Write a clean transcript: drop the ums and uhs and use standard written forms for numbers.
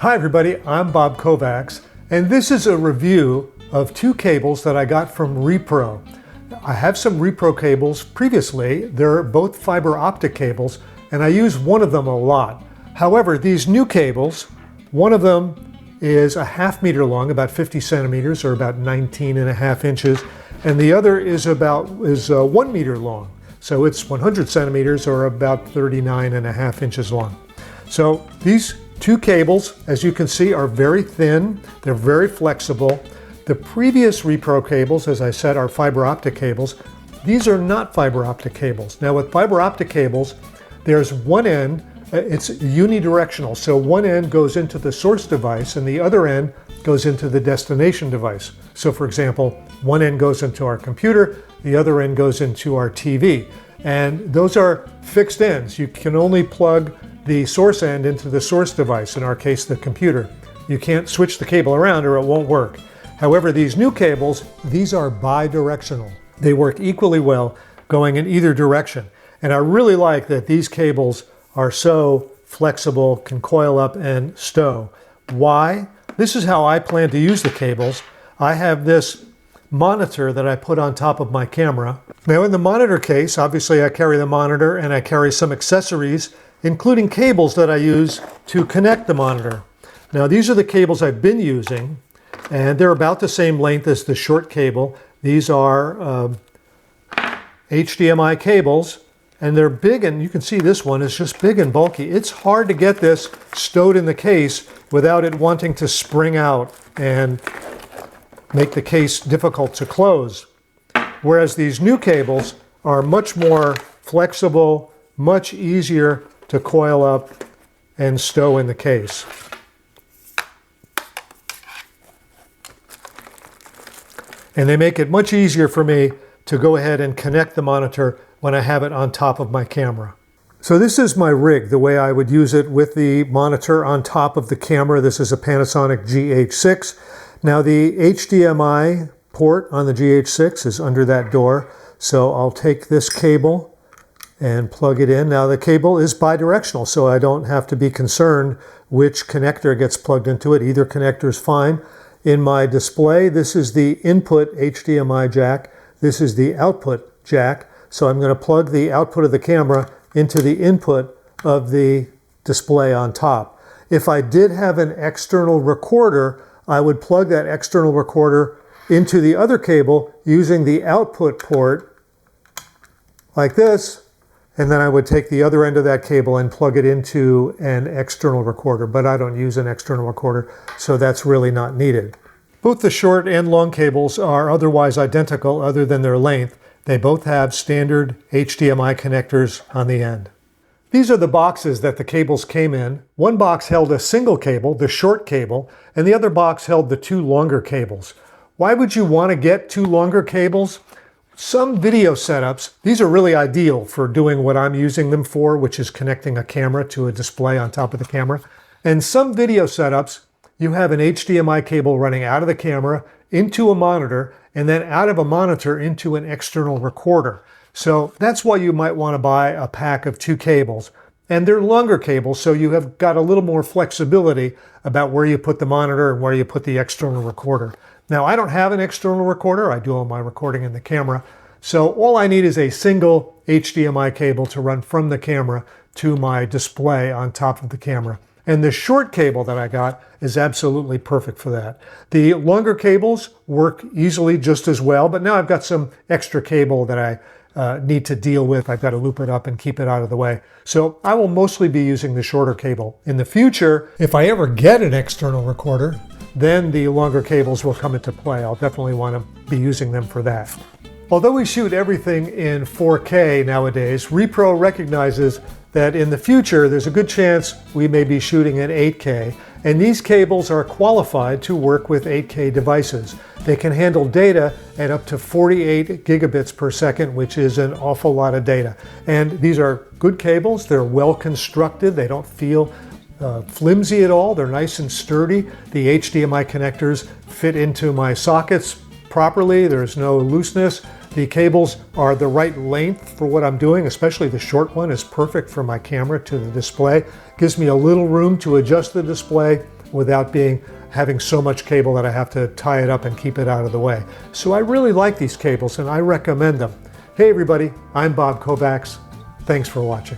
Hi everybody, I'm Bob Kovacs, and this is a review of two cables that I got from Ruipro. I have some Ruipro cables previously. They're both fiber optic cables, and I use one of them a lot. However, these new cables, one of them is a ½ meter long, about 50 centimeters or about 19.5 inches, and the other is 1 meter long. So it's 100 centimeters or about 39.5 inches long. So these two cables, as you can see, are very thin. They're very flexible. The previous Ruipro cables, as I said, are fiber optic cables. These are not fiber optic cables. Now with fiber optic cables, there's one end, it's unidirectional. So one end goes into the source device and the other end goes into the destination device. So for example, one end goes into our computer, the other end goes into our TV. And those are fixed ends. You can only plug the source end into the source device, in our case the computer. You can't switch the cable around or it won't work. However, these new cables, these are bi-directional. They work equally well going in either direction. And I really like that these cables are so flexible, can coil up and stow. Why? This is how I plan to use the cables. I have this monitor that I put on top of my camera. Now in the monitor case, obviously I carry the monitor and I carry some accessories, including cables that I use to connect the monitor. Now these are the cables I've been using, and they're about the same length as the short cable. These are HDMI cables, and they're big, and you can see this one is just big and bulky. It's hard to get this stowed in the case without it wanting to spring out and make the case difficult to close. Whereas these new cables are much more flexible, much easier to coil up and stow in the case. And they make it much easier for me to go ahead and connect the monitor when I have it on top of my camera. So this is my rig, the way I would use it with the monitor on top of the camera. This is a Panasonic GH6. Now the HDMI port on the GH6 is under that door. So I'll take this cable and plug it in. Now the cable is bi-directional, so I don't have to be concerned which connector gets plugged into it. Either connector is fine. In my display, this is the input HDMI jack. This is the output jack. So I'm going to plug the output of the camera into the input of the display on top. If I did have an external recorder, I would plug that external recorder into the other cable using the output port like this. And then I would take the other end of that cable and plug it into an external recorder, but I don't use an external recorder, so that's really not needed. Both the short and long cables are otherwise identical other than their length. They both have standard HDMI connectors on the end. These are the boxes that the cables came in. One box held a single cable, the short cable, and the other box held the two longer cables. Why would you want to get two longer cables? Some video setups, these are really ideal for doing what I'm using them for, which is connecting a camera to a display on top of the camera. And some video setups, you have an HDMI cable running out of the camera into a monitor, and then out of a monitor into an external recorder. So that's why you might want to buy a pack of two cables. And they're longer cables, so you have got a little more flexibility about where you put the monitor and where you put the external recorder. Now, I don't have an external recorder. I do all my recording in the camera. So all I need is a single HDMI cable to run from the camera to my display on top of the camera. And the short cable that I got is absolutely perfect for that. The longer cables work easily just as well, but now I've got some extra cable that I need to deal with. I've got to loop it up and keep it out of the way. So I will mostly be using the shorter cable. In the future, if I ever get an external recorder, then the longer cables will come into play. I'll definitely want to be using them for that. Although we shoot everything in 4K nowadays, Ruipro recognizes that in the future there's a good chance we may be shooting in 8K, and these cables are qualified to work with 8K devices. They can handle data at up to 48 gigabits per second, which is an awful lot of data. And these are good cables, they're well constructed, they don't feel flimsy at all, they're nice and sturdy. The HDMI connectors fit into my sockets properly, there's no looseness. The cables are the right length for what I'm doing, especially the short one is perfect for my camera to the display. Gives me a little room to adjust the display without having so much cable that I have to tie it up and keep it out of the way. So I really like these cables and I recommend them. Hey everybody, I'm Bob Kovacs. Thanks for watching.